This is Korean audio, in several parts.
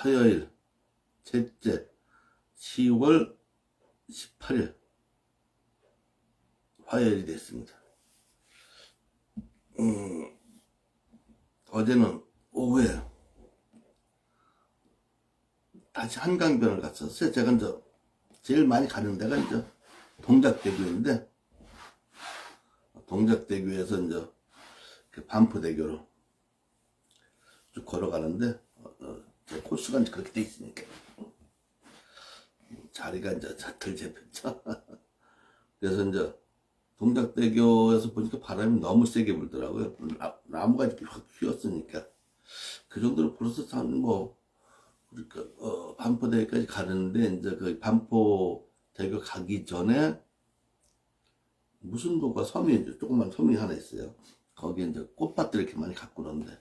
화요일 셋째 10월 18일 화요일이 됐습니다. 어제는 오후에 다시 한강변을 갔었어요. 제가 이제 제일 많이 가는 데가 이제 동작대교인데, 동작대교에서 이제 그 반포대교로 쭉 걸어가는데, 제 코스가 이제 그렇게 돼 있으니까 자리가 이제 덜 잡혔죠. 그래서 이제 동작대교에서 보니까 바람이 너무 세게 불더라고요. 나무가 이렇게 확 휘었으니까. 그 정도로 불어서 뭐, 그러니까, 반포대교까지 가는데, 이제 그 반포대교 가기 전에, 무슨 도가 섬이, 이제 조그만 섬이 하나 있어요. 거기에 이제 꽃밭들 이렇게 많이 가꾸는데,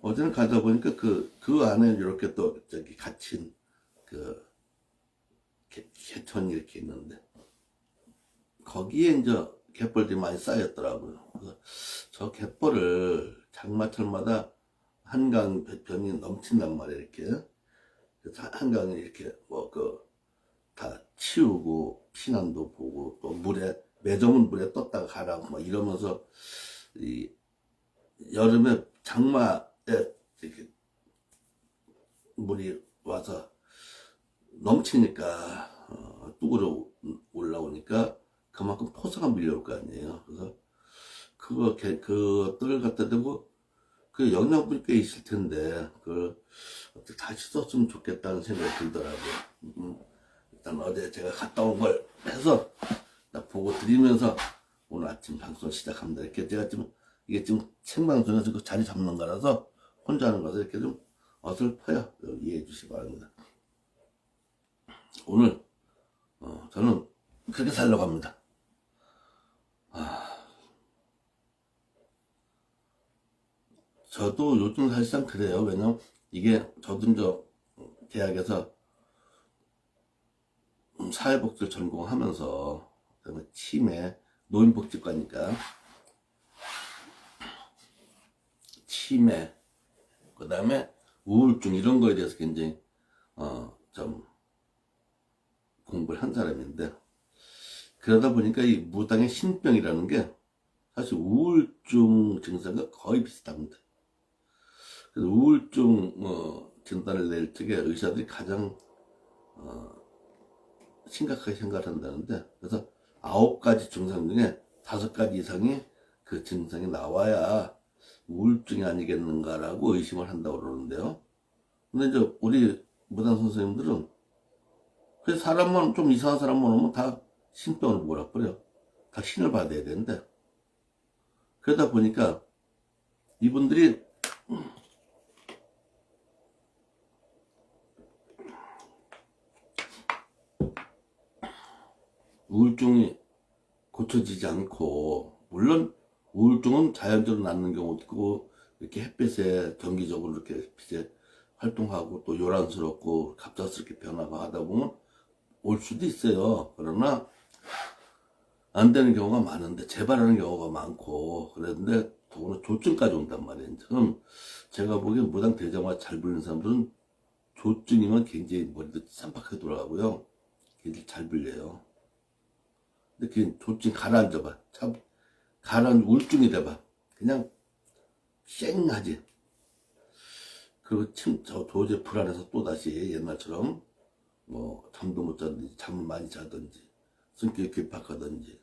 어제는 가다 보니까 그 안에 이렇게 또 저기 갇힌 개천이 이렇게 있는데, 거기에 이제 갯벌들이 많이 쌓였더라고요. 그래서 저 갯벌을 장마철마다 한강 변이 넘친단 말이에요, 이렇게. 그래서 한강에 이렇게 다 치우고, 피난도 보고, 또 매점은 물에 떴다가 가라고 막 이러면서, 여름에 장마에 이렇게 물이 와서 넘치니까, 뚝으로 올라오니까 그만큼 토사가 밀려올 거 아니에요. 그래서 그것들 갖다 대고 그 영양분이 꽤 있을 텐데 그걸 어떻게 다시 썼으면 좋겠다는 생각이 들더라고요. 일단 어제 제가 갔다 온 걸 해서 보고 드리면서 오늘 아침 방송 시작합니다. 이렇게 제가 이게 지금 생방송에서 그 자리 잡는 거라서 혼자 하는 거라서 이렇게 좀 어설퍼요. 이해해 주시기 바랍니다. 오늘 저는 그렇게 살려고 합니다. 저도 요즘 사실상 그래요. 왜냐면 이게 저도 이제 대학에서 사회복지를 전공하면서 그다음에 치매, 노인복지과니까 치매, 그다음에 우울증 이런 거에 대해서 굉장히 좀 공부를 한 사람인데, 그러다 보니까 이 무당의 신병이라는 게 사실 우울증 증상과 거의 비슷합니다. 그래서 우울증 진단을 낼 적에 의사들이 가장 심각하게 생각한다는데, 그래서 9가지 증상 중에 5가지 이상이 그 증상이 나와야 우울증이 아니겠는가라고 의심을 한다고 그러는데요. 근데 이제 우리 무당 선생님들은 그 사람만 좀 이상한 사람만 오면 다 신병을 뭐라 그래요. 다 신을 받아야 되는데, 그러다 보니까 이분들이 우울증이 고쳐지지 않고, 물론 우울증은 자연적으로 낫는 경우도 있고, 이렇게 햇빛에 정기적으로 이렇게 햇빛에 활동하고 또 요란스럽고 갑작스럽게 변화가 하다 보면 올 수도 있어요. 그러나 안 되는 경우가 많은데, 재발하는 경우가 많고, 그런데 더구나 조증까지 온단 말이에요. 그럼 제가 보기엔 무당 대장마 잘 불리는 사람들은 조증이면 굉장히 머리도 쌈박하게 돌아가고요. 굉장히 잘 불려요. 근데 그 조증 가라앉아봐. 참, 우울증이 돼봐. 그냥 쌩하지. 그리고 저 도저히 불안해서 또다시 옛날처럼 잠도 못 자든지, 잠을 많이 자든지, 성격이 급박하든지,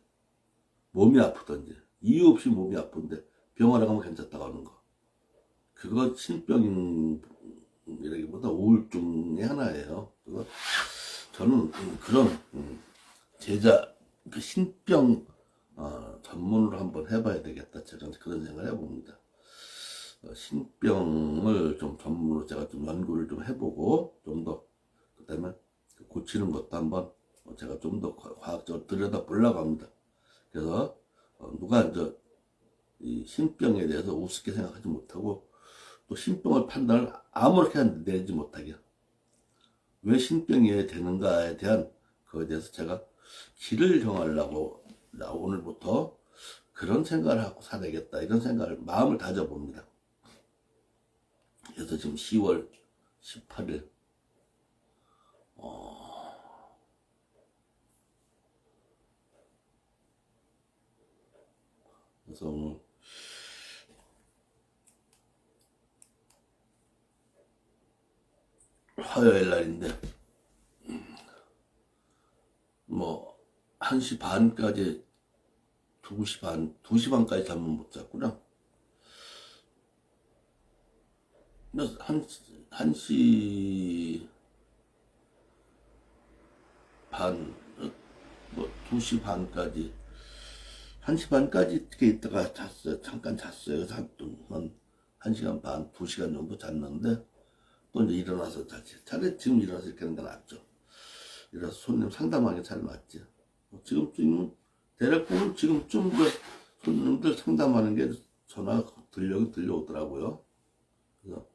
몸이 아프든지, 이유 없이 몸이 아픈데 병원에 가면 괜찮다고 하는 거. 그거 신병이라기보다 우울증의 하나예요. 그래서 저는 그런 그 신병 전문으로 한번 해봐야 되겠다. 제가 그런 생각을 해봅니다. 신병을 좀 전문으로 제가 좀 연구를 좀 해보고, 좀 더, 그 다음에 고치는 것도 한번 제가 좀 더 과학적으로 들여다 보려고 합니다. 그래서 누가 이제 이 신병에 대해서 우습게 생각하지 못하고, 또 신병을 판단을 아무렇게 내지 못하게, 왜 신병이 되는가에 대한 그거에 대해서 제가 길을 정하려고 오늘부터 그런 생각을 하고 살아야겠다, 이런 생각을 마음을 다져봅니다. 그래서 지금 10월 18일. 그래서 오늘 화요일 날인데, 뭐, 1시 반까지, 2시 반, 2시 반까지 잠은 못 잤구나. 한 시 반, 뭐, 2시 반까지, 1시 반까지 이렇게 있다가 잤어요. 잠깐 잤어요. 그래서 한 1시간 반, 2시간 정도 잤는데, 또 이제 일어나서 자지. 차라리 지금 일어나서 이렇게 하는 게 낫죠. 이래서 손님 상담하기 잘 맞지. 지금쯤, 대략 보면 지금쯤 그 손님들 상담하는 게 전화 들려오더라고요. 그래서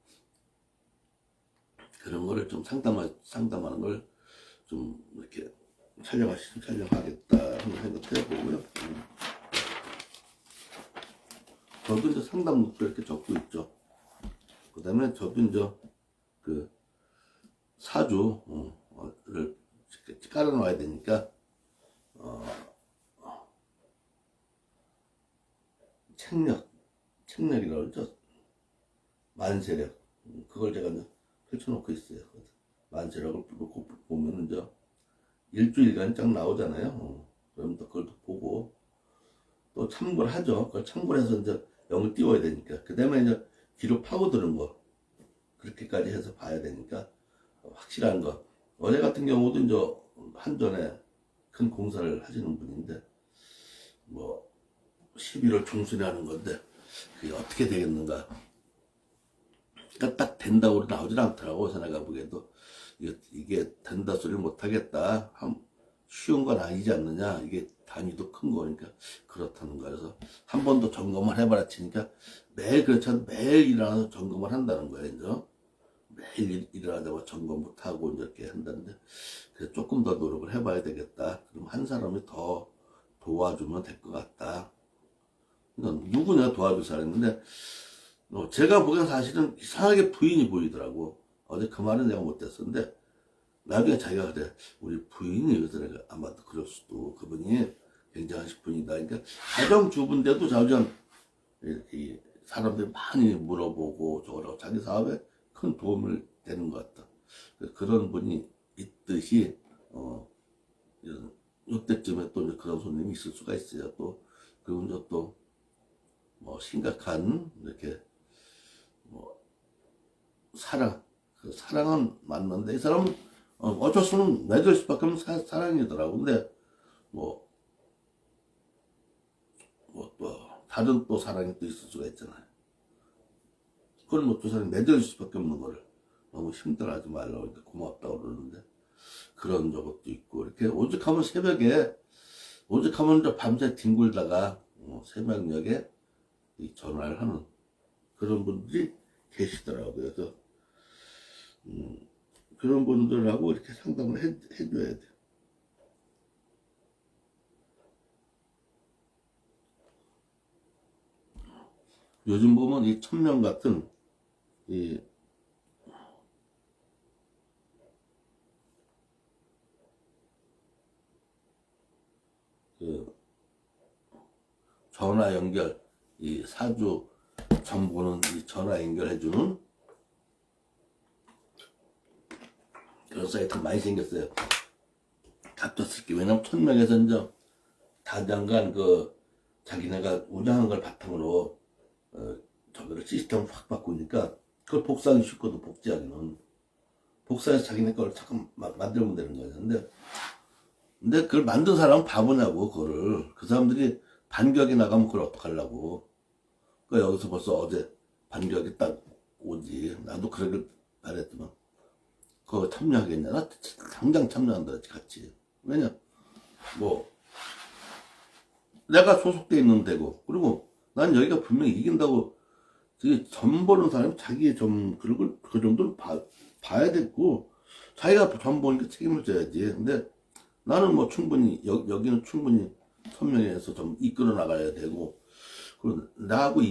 그런 거를 좀 상담하는 걸 좀 이렇게 촬영하겠다 하는 생각도 해보고요. 저도 이제 상담 목표 이렇게 적고 있죠. 그 다음에 저도 이제 그 사주를 깔아놔야 되니까, 책력이라고 그러죠. 만세력. 그걸 제가 이제 펼쳐놓고 있어요. 만세력을 놓고 보면 이제 일주일간 쫙 나오잖아요. 그럼 또 그걸 또 보고 또 참고를 하죠. 그걸 참고를 해서 이제 영을 띄워야 되니까. 그 다음에 이제 뒤로 파고드는 거. 그렇게까지 해서 봐야 되니까 확실한 거. 어제 같은 경우도 이제 한전에 큰 공사를 하시는 분인데, 뭐 11월 중순에 하는 건데 그게 어떻게 되겠는가. 그러니까 딱 된다고 나오질 않더라고. 그래서 내가 보기에도 이게 된다 소리를 못하겠다. 쉬운 건 아니지 않느냐. 이게 단위도 큰 거니까 그렇다는 거야. 그래서 한 번 더 점검을 해봐라 치니까 매일 그렇지 않아도 매일 일어나서 점검을 한다는 거예요. 이제 매일 일어나자마자 점검부터 하고 이렇게 한다는데, 그래서 조금 더 노력을 해봐야 되겠다. 그럼 한 사람이 더 도와주면 될 것 같다. 그러니까 누구냐 도와줄 사람인데, 제가 보기엔 사실은 이상하게 부인이 보이더라고. 어제 그 말은 내가 못했었는데, 나중에 자기가 그래, 우리 부인이 요새 내가 아마도 그럴 수도, 그분이 굉장하신 분이다. 그러니까 가정주부인데도 자주한 이 사람들이 많이 물어보고 저거라고 자기 사업에 큰 도움을 되는 것 같다. 그런 분이 있듯이, 이때쯤에 또 그런 손님이 있을 수가 있어요. 또, 그리고 이제 또, 뭐, 심각한, 이렇게, 뭐, 그 사랑은 맞는데, 이 사람은, 어쩔 수는 맺을 수밖에 없는 사랑이더라고. 근데, 뭐, 또, 다른 또 사랑이 또 있을 수가 있잖아요. 그걸 뭐 두 사람이 맺을 수밖에 없는 거를 너무 힘들어하지 말라고 이렇게 고맙다고 그러는데, 그런 적도 있고, 이렇게 오죽하면 오죽하면 밤새 뒹굴다가, 새벽녘에 전화를 하는 그런 분들이 계시더라고요. 그래서, 그런 분들하고 이렇게 상담을 해줘야 돼요. 요즘 보면 이 천명 같은, 그 전화 연결, 이 사주 정보는 이 전화 연결해주는 그런 사이트 많이 생겼어요. 닥터스키. 왜냐면 천명에서 이제 다장간 자기네가 운영한 걸 바탕으로 저거를 시스템을 확 바꾸니까 그걸 복사하기 쉽거든. 복사해서 자기네 걸 잠깐 만들면 되는 거였는데, 근데 그걸 만든 사람은 바보냐고. 그거를 그 사람들이 반격이 나가면 그걸 어떡하려고. 그러니까 여기서 벌써 어제 반격이 딱 오지. 나도 그러길 바랬더만 그거 참여하겠냐. 나 당장 참여한다 같이. 왜냐, 뭐 내가 소속돼 있는 데고, 그리고 난 여기가 분명히 이긴다고. 점 보는 사람이 자기의 그 정도는 봐야 되고, 자기가 점 보니까 책임을 져야지. 근데 나는 뭐 충분히, 여기는 충분히 선명해서 좀 이끌어 나가야 되고, 그리고 나하고